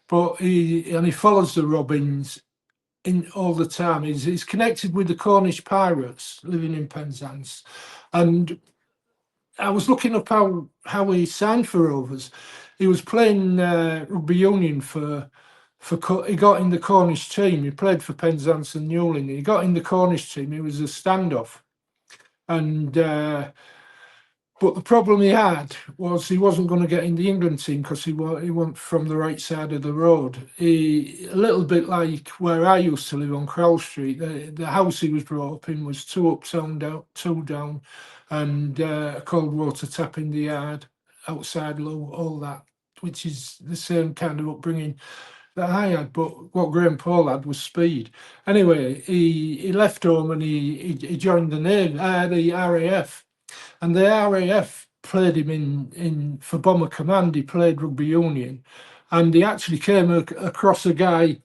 But he follows the Robins in all the time. He's connected with the Cornish Pirates living in Penzance, and I was looking up how he signed for Rovers. He was playing rugby union he got in the Cornish team. He played for Penzance and Newlyn. He got in the Cornish team. He was a standoff, and but the problem he had was he wasn't going to get in the England team because he went from the right side of the road. A little bit like where I used to live on Crowell Street. The house he was brought up in was 2 up, two down, and a cold water tap in the yard, outside low, all that, which is the same kind of upbringing that I had, but what Graham Paul had was speed. Anyway, he left home and he joined the RAF, and the RAF played him in for Bomber Command. He played rugby union, and he actually came across a guy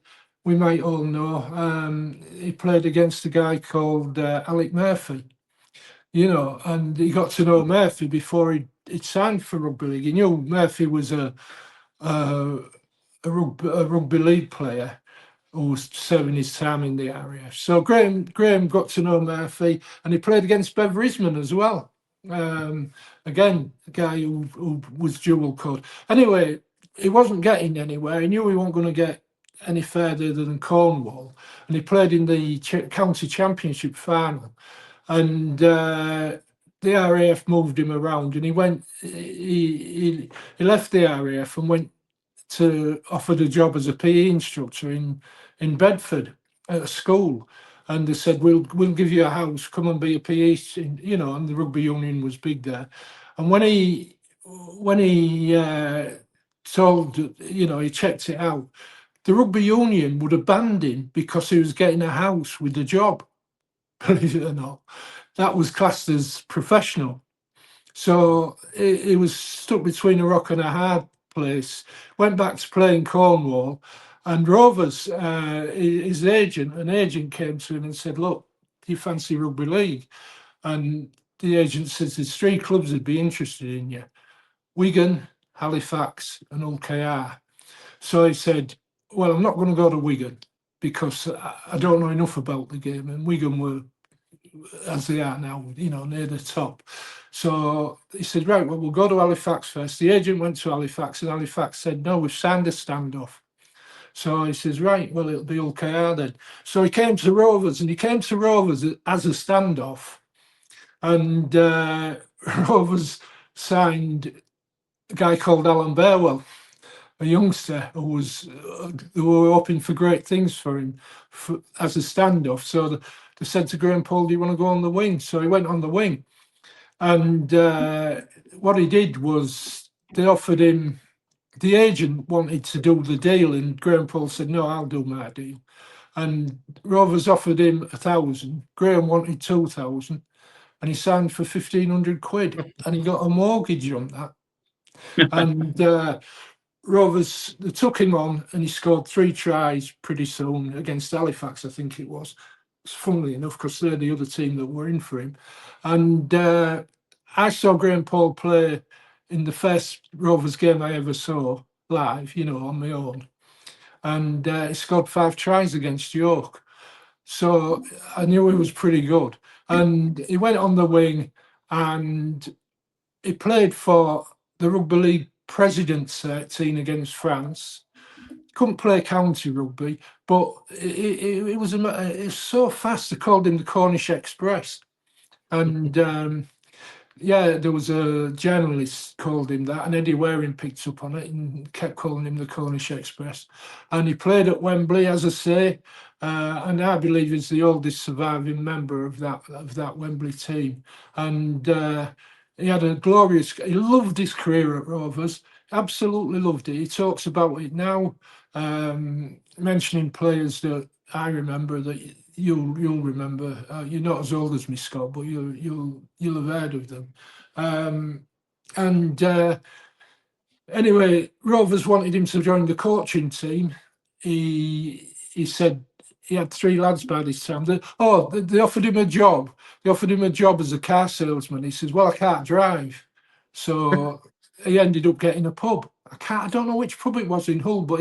we might all know. He played against a guy called Alec Murphy, and he got to know Murphy before he'd signed for rugby league. He knew Murphy was a rugby league player who was serving his time in the RAF. So Graham got to know Murphy, and he played against Bev Risman as well. Again, a guy who was dual code. Anyway, he wasn't getting anywhere. He knew he wasn't going to get any further than Cornwall, and he played in the county championship final. And the RAF moved him around, and he left the RAF and went to offered a job as a PE instructor in Bedford at a school, and they said we'll give you a house, come and be a PE, and the rugby union was big there. And when he told, he checked it out, the rugby union would have banned him because he was getting a house with a job. Believe it or not, that was classed as professional. So he was stuck between a rock and a hard place. Went back to playing Cornwall, and Rovers, his agent came to him and said, "Look, do you fancy rugby league?" And the agent says there's 3 clubs that'd be interested in you: Wigan, Halifax, and Hull KR. So he said, "Well, I'm not going to go to Wigan because I don't know enough about the game." And Wigan were, as they are now, near the top. So he said, "Right, well, we'll go to Halifax first." The agent went to Halifax, and Halifax said, "No, we've signed a standoff." So he says, "Right, well, it'll be Hull KR then." So he came to Rovers, and he came to Rovers as a standoff. And Rovers signed a guy called Alan Burwell, a youngster who were hoping for great things for him as a standoff. So they said to Graham Paul, "Do you want to go on the wing?" So he went on the wing. And what he did was they offered him, the agent wanted to do the deal, and Graham Paul said, "No, I'll do my deal." And Rovers offered him 1,000. Graham wanted 2,000, and he signed for 1,500 quid, and he got a mortgage on that. And Rovers, they took him on, and he scored 3 tries pretty soon against Halifax, I think it was. Funnily enough, because they're the other team that were in for him. And I saw Graham Paul play in the first Rovers game I ever saw live, on my own. And he scored 5 tries against York. So I knew he was pretty good. And he went on the wing, and he played for the Rugby League President's team against France. Couldn't play county rugby, but it was so fast. They called him the Cornish Express, and there was a journalist called him that, and Eddie Waring picked up on it and kept calling him the Cornish Express. And he played at Wembley, as I say, and I believe he's the oldest surviving member of that Wembley team. And he had he loved his career at Rovers. Absolutely loved it. He talks about it now. mentioning players that I remember that you'll remember. You're not as old as me, Scott, but you'll have heard of them. Anyway, Rovers wanted him to join the coaching team. He said he had 3 lads by this time. They offered him a job. They offered him a job as a car salesman. He says, "Well, I can't drive," so he ended up getting a pub. I don't know which pub it was in Hull, but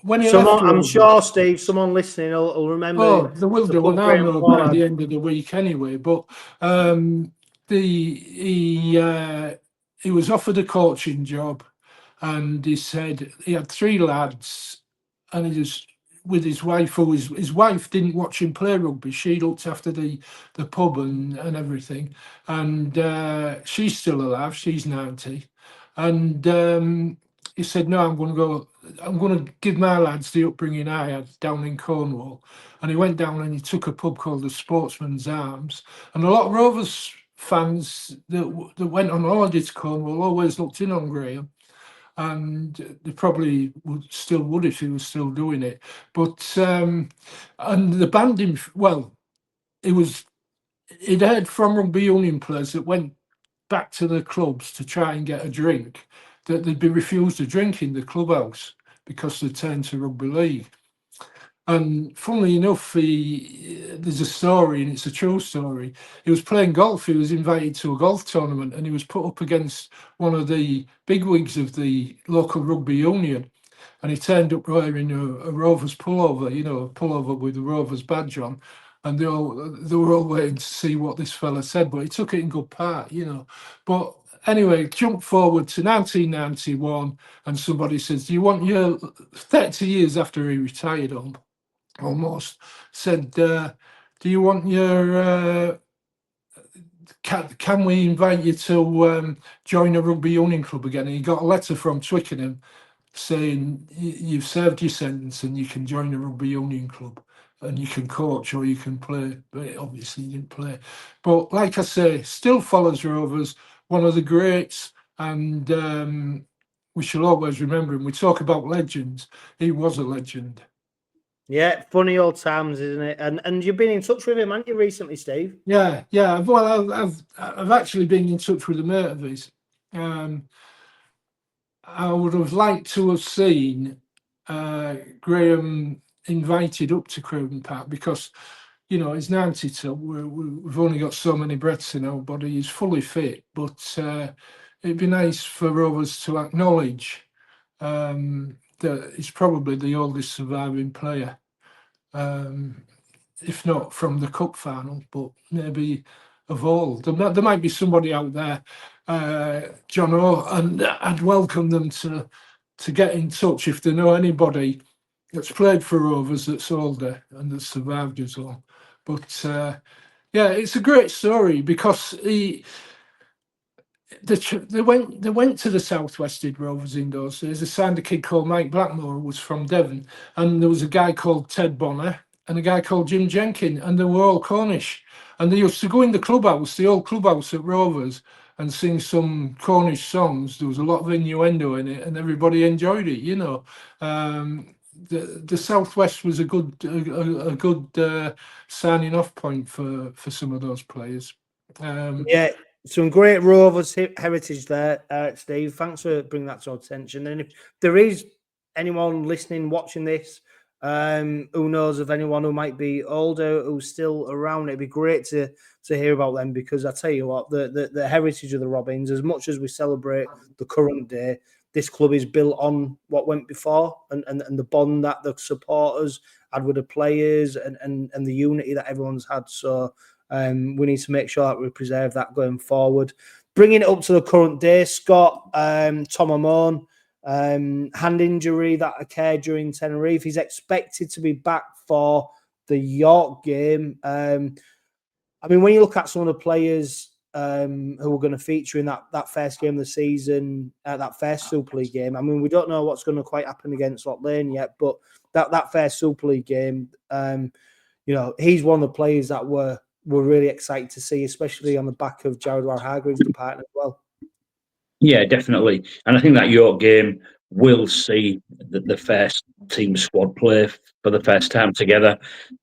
when he left I'm Rovers, sure, Steve, someone listening will remember. oh, the will the do. pub Well, I'll Graham know Pollard. by the end of the week anyway. But he was offered a coaching job, and he said he had 3 lads, and he was with his wife. Who his wife didn't watch him play rugby. She looked after the pub and everything, and she's still alive. She's 90, and he said, "No, I'm going to give my lads the upbringing I had down in Cornwall." And he went down and he took a pub called the Sportsman's Arms. And a lot of Rovers fans that went on holiday to Cornwall always looked in on Graham. And they probably would if he was still doing it. But and the banned him. Well, he'd heard from rugby union players that went back to the clubs to try and get a drink, that they'd be refused a drink in the clubhouse because they turned to rugby league. And funnily enough, there's a story, and it's a true story. He was playing golf. He was invited to a golf tournament, and he was put up against one of the bigwigs of the local rugby union. And he turned up wearing a Rovers pullover, a pullover with the Rovers badge on. And they were all waiting to see what this fella said, but he took it in good part, But anyway, jump forward to 1991, and somebody says, "Do you want your 30 years after he retired almost said, do you want your can we invite you to join a rugby union club again?" And he got a letter from Twickenham saying, "You've served your sentence and you can join a rugby union club and you can coach or you can play." But obviously he didn't play. But like I say, still follows Rovers, one of the greats, and we shall always remember him. We talk about legends. He was a legend. Yeah, funny old times, isn't it? And you've been in touch with him, haven't you, recently, Steve? Yeah. Well, I've actually been in touch with a mate of his. I would have liked to have seen Graham invited up to Crowden Park because, he's 92. We've only got so many breaths in our body. He's fully fit, but it'd be nice for Rovers to acknowledge that he's probably the oldest surviving player. If not from the cup final, but maybe of all. There might be somebody out there, John O, and I'd welcome them to get in touch if they know anybody that's played for Rovers that's older and that's survived us all. But yeah, it's a great story because they went to the Southwested Rovers in those days. They signed a kid called Mike Blackmore, who was from Devon, and there was a guy called Ted Bonner and a guy called Jim Jenkin, and they were all Cornish. And they used to go in the clubhouse, the old clubhouse at Rovers, and sing some Cornish songs. There was a lot of innuendo in it, and everybody enjoyed it. The Southwest was a good signing off point for some of those players. Yeah, some great Rovers heritage there, Steve. Thanks for bringing that to our attention. And if there is anyone listening, watching this, who knows of anyone who might be older who's still around, it'd be great to hear about them, because I tell you what, the heritage of the Robins, as much as we celebrate the current day, this club is built on what went before, and the bond that the supporters had with the players, and the unity that everyone's had. So we need to make sure that we preserve that going forward. Bringing it up to the current day, Scott, Tom Amon, hand injury that occurred during Tenerife. He's expected to be back for the York game. I mean, when you look at some of the players who are going to feature in that first game of the season, that first Super League game, I mean, we don't know what's going to quite happen against Loch Lane yet, but that first Super League game, he's one of the players that we're really excited to see, especially on the back of Jared War-Hargreaves departing as well. Yeah, definitely. And I think that York game will see the first team squad play for the first time together,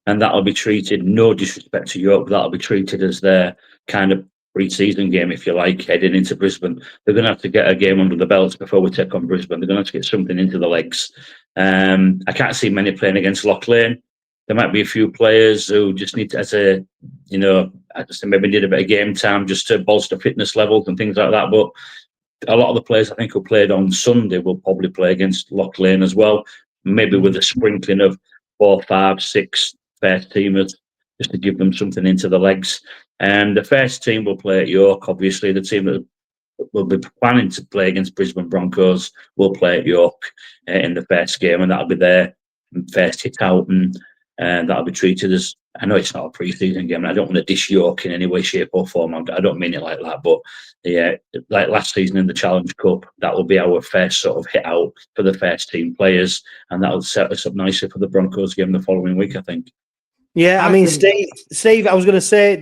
and that'll be treated, no disrespect to York, that'll be treated as their kind of pre-season game, if you like, heading into Brisbane. They're going to have to get a game under the belts before we take on Brisbane. They're going to have to get something into the legs. I can't see many playing against Loch Lane. There might be a few players who just need to, I just maybe need a bit of game time just to bolster fitness levels and things like that. But a lot of the players I think who played on Sunday will probably play against Loch Lane as well, maybe with a sprinkling of 4, 5, 6 first teamers just to give them something into the legs. And the first team will play at York, obviously. The team that will be planning to play against Brisbane Broncos will play at York in the first game, and that'll be their first hit out, and that'll be treated as, I know it's not a pre-season game, and I don't want to dish York in any way, shape or form. I don't mean it like that, but yeah, like last season in the Challenge Cup, that will be our first sort of hit out for the first team players, and that'll set us up nicely for the Broncos game the following week, I think. Yeah, I mean, Steve, I was going to say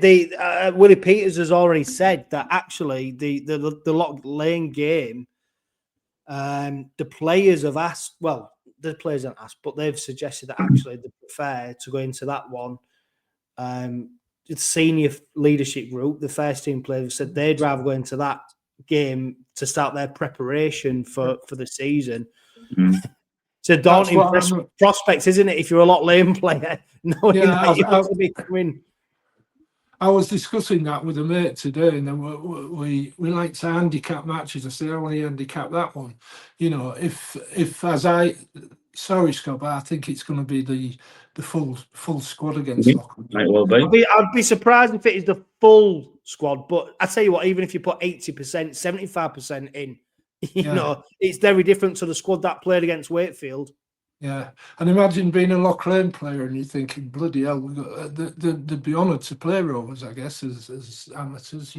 Willie Peters has already said that actually the Loch Lane game, the players have asked. Well, the players haven't asked, but they've suggested that actually they prefer to go into that one. The senior leadership group, the first team players, said they'd rather go into that game to start their preparation for the season. It's a daunting prospects, isn't it? If you're a Loch Lane player, knowing that you're going to be coming. I was discussing that with a mate today, and then we like to handicap matches. I said, I want to handicap that one. If as sorry, Scott, but I think it's going to be the full squad against Loch Lane. Might well be. I'd be surprised if it is the full squad, but I tell you what, even if you put 80%, 75% in, it's very different to the squad that played against Wakefield. Yeah, and imagine being a Loch Lane player and you're thinking, bloody hell, they'd be honoured to play Rovers, I guess, as amateurs,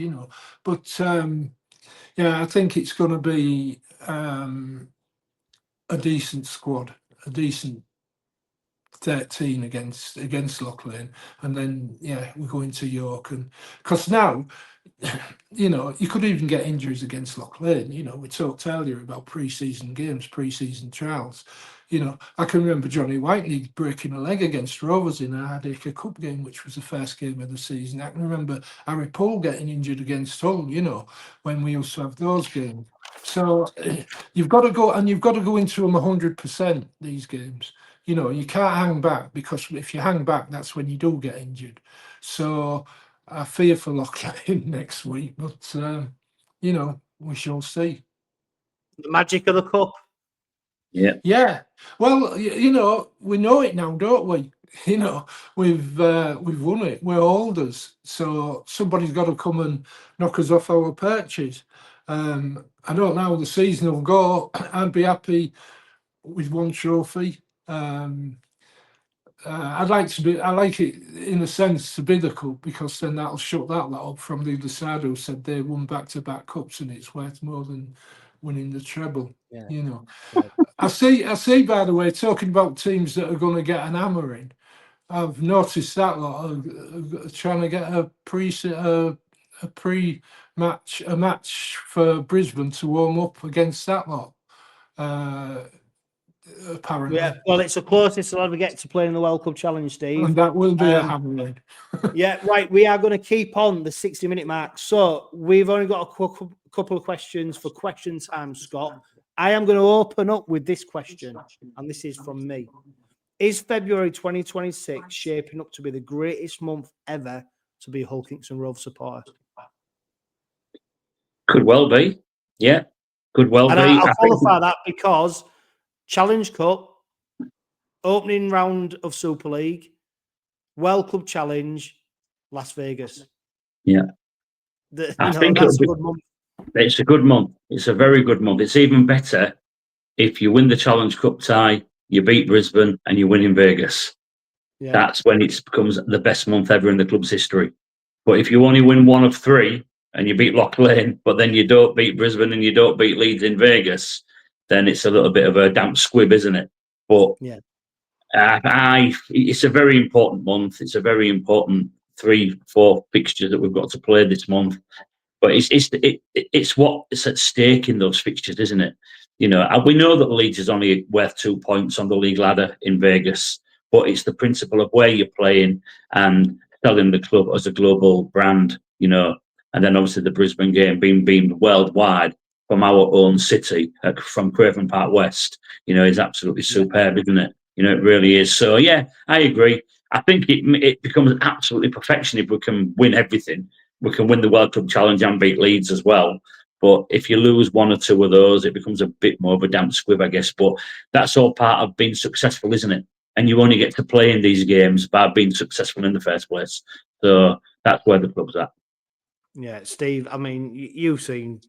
But I think it's going to be a decent squad, a decent 13 against Loch Lane, and then we go into York, and because now you could even get injuries against Loch Lane. We talked earlier about pre-season games, pre-season trials. I can remember Johnny Whiteley breaking a leg against Rovers in a Hardacre Cup game, which was the first game of the season. I can remember Harry Poole getting injured against Hull, when we used to have those games. So you've got to go into them 100%, these games. You can't hang back, because if you hang back, that's when you do get injured. So I fear for Loch Lane next week, but we shall see. The magic of the cup. Yeah. Well, we know it now, don't we? We've won it. We're holders, so somebody's got to come and knock us off our perches. I don't know how the season will go. I'd be happy with one trophy. I like it in a sense to be the cup, because then that'll shut that lot up from the other side who said they won back-to-back cups and it's worth more than winning the treble. I see, by the way, talking about teams that are going to get an hammering, I've noticed that lot are trying to get a match for Brisbane to warm up against that lot. Apparently. Yeah, well, it's the closest they'll ever get to playing in the World Cup Challenge, Steve. And that will be a hammering. Yeah, right. We are going to keep on the 60-minute mark. So we've only got a couple of questions for question time, Scott. I am going to open up with this question, and this is from me. Is February 2026 shaping up to be the greatest month ever to be a Hull Kingston Rovers supporter? Could well be. Yeah, could well be. I'll qualify that because Challenge Cup, opening round of Super League, World Club Challenge, Las Vegas. Yeah. I think that's a good month. It's a good month. It's a very good month. It's even better if you win the Challenge Cup tie, you beat Brisbane, and you win in Vegas. Yeah. That's when it becomes the best month ever in the club's history. But if you only win one of three and you beat Loch Lane, but then you don't beat Brisbane and you don't beat Leeds in Vegas, then it's a little bit of a damp squib, isn't it? But it's a very important month. It's a very important 3-4 fixtures that we've got to play this month. But it's what's at stake in those fixtures, isn't it? You know, and we know that Leeds is only worth 2 points on the league ladder in Vegas, but it's the principle of where you're playing and selling the club as a global brand, you know. And then obviously the Brisbane game being beamed worldwide from our own city, from Craven Park West, you know, is absolutely superb, isn't it? You know, it really is. So, yeah, I agree. I think it becomes absolutely perfection if we can win everything. We can win the World Cup Challenge and beat Leeds as well. But if you lose one or two of those, it becomes a bit more of a damp squib, I guess. But that's all part of being successful, isn't it? And you only get to play in these games by being successful in the first place. So that's where the club's at. Yeah, Steve, I mean, you've seen,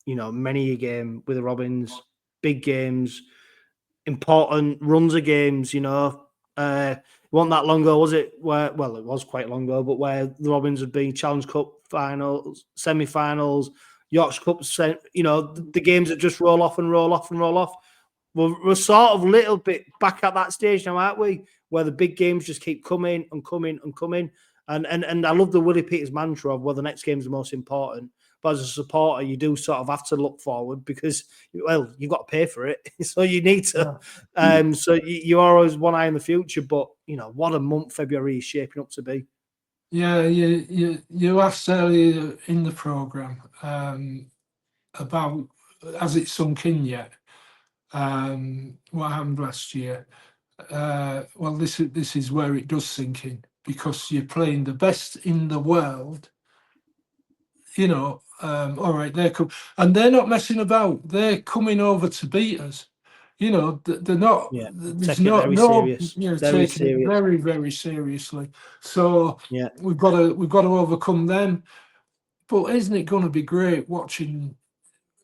you know, many a game with the Robins, big games, important runs of games, you know. It wasn't that long ago, was it? Well, it was quite long ago, but where the Robins had been Challenge Cup finals, semi-finals, Yorkshire Cup, you know, the games that just roll off and roll off and roll off. We're sort of a little bit back at that stage now, aren't we? Where the big games just keep coming and coming and coming. And I love the Willie Peters mantra of, well, the next game's the most important. But as a supporter, you do sort of have to look forward because, well, you've got to pay for it. So you need to. So you are always one eye in the future. But, you know, what a month February is shaping up to be. Yeah, you asked earlier in the programme about, has it sunk in yet? What happened last year? Well, this is where it does sink in, because you're playing the best in the world. You know, all right, and they're not messing about. They're coming over to beat us. You know, they're not. Yeah, there's taking it very serious. You know, Very taking serious. it very, very seriously. So yeah, we've got to overcome them. But isn't it going to be great watching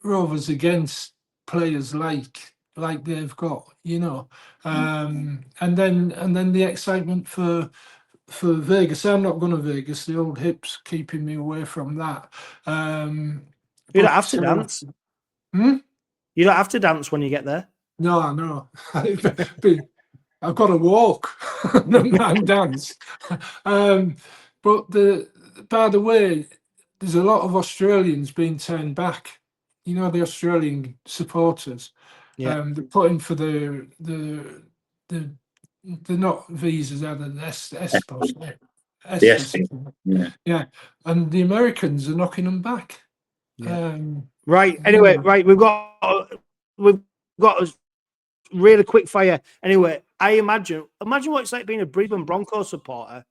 Rovers against players like they've got, you know, and then the excitement for Vegas. I'm not going to Vegas. The old hips keeping me away from that. you don't have to dance. You don't have to dance when you get there. No. I've got to walk and dance. But by the way, there's a lot of Australians being turned back. You know, the Australian supporters. They're putting for the not visas, are the S passport. Yeah, and the Americans are knocking them back. Right. Anyway, right. We've got a really quick fire. Anyway, I imagine what it's like being a Brisbane Broncos supporter,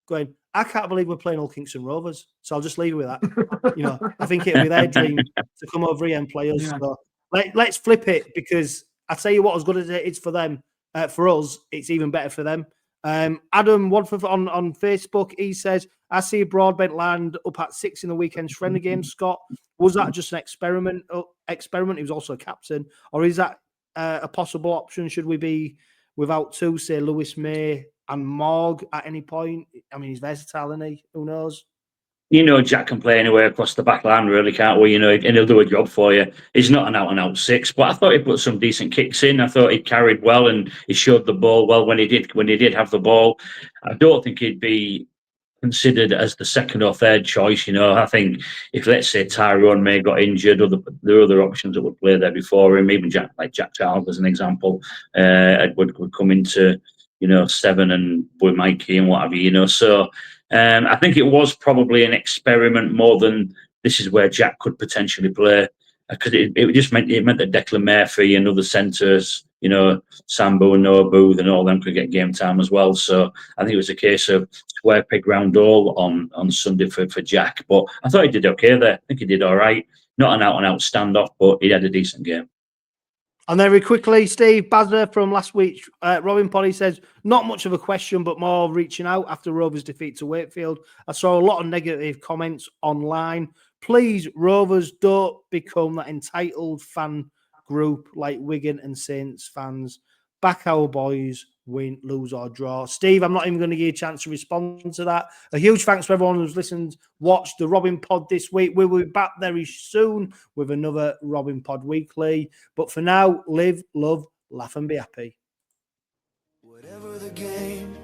going, I can't believe we're playing Hull Kingston Rovers. So I'll just leave you with that. You know, I think it'll be their dream to come over here and play us. So let's flip it, because I tell you what, as good as it is for them, for us, it's even better for them. Adam Wadford on Facebook, he says, I see Broadbent land up at 6 in the weekend's friendly game. Scott, was that just an experiment? He was also a captain, or is that a possible option? Should we be without two, say Lewis May and Morg at any point? I mean, he's versatile, isn't he? Who knows? You know, Jack can play anywhere across the back line, really, can't we? You know, and he'll do a job for you. He's not an out-and-out six, but I thought he put some decent kicks in. I thought he carried well and he showed the ball well when he did have the ball. I don't think he'd be considered as the second or third choice. You know, I think if, let's say, Tyrone May got injured, there are other options that would play there before him. Even Jack Charles, as an example, would come into, you know, 7 and with Mikey and what have you. You know, so. I think it was probably an experiment more than this is where Jack could potentially play, because it just meant that Declan Murphy and other centres, you know, Sambu and Noah Booth and all them could get game time as well. So I think it was a case of square peg round hole on Sunday for Jack. But I thought he did okay there. I think he did all right. Not an out-and-out standoff, but he had a decent game. And very quickly, Steve Bazza from last week, Robin Polly says, not much of a question, but more reaching out after Rovers' defeat to Wakefield. I saw a lot of negative comments online. Please, Rovers, don't become that entitled fan group like Wigan and Saints fans. Back our boys, win, lose or draw. Steve, I'm not even going to give you a chance to respond to that. A huge thanks to everyone who's listened, watched the Robin Pod this week. We will be back very soon with another Robin Pod Weekly. But for now, live, love, laugh and be happy. Whatever the game,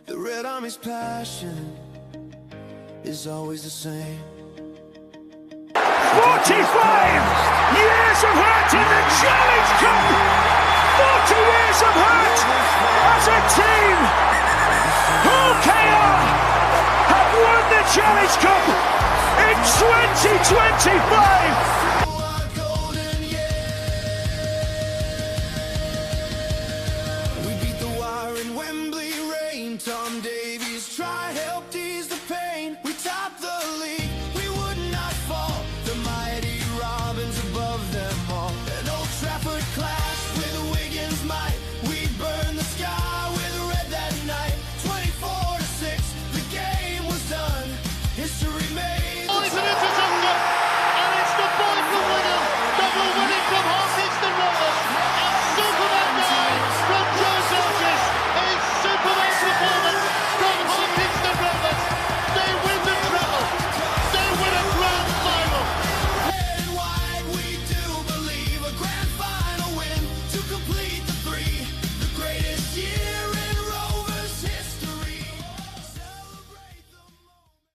the Red Army's passion is always the same. 45 years of hurting Challenge Cup! 40 years of hurt as a team! OKR have won the Challenge Cup in 2025!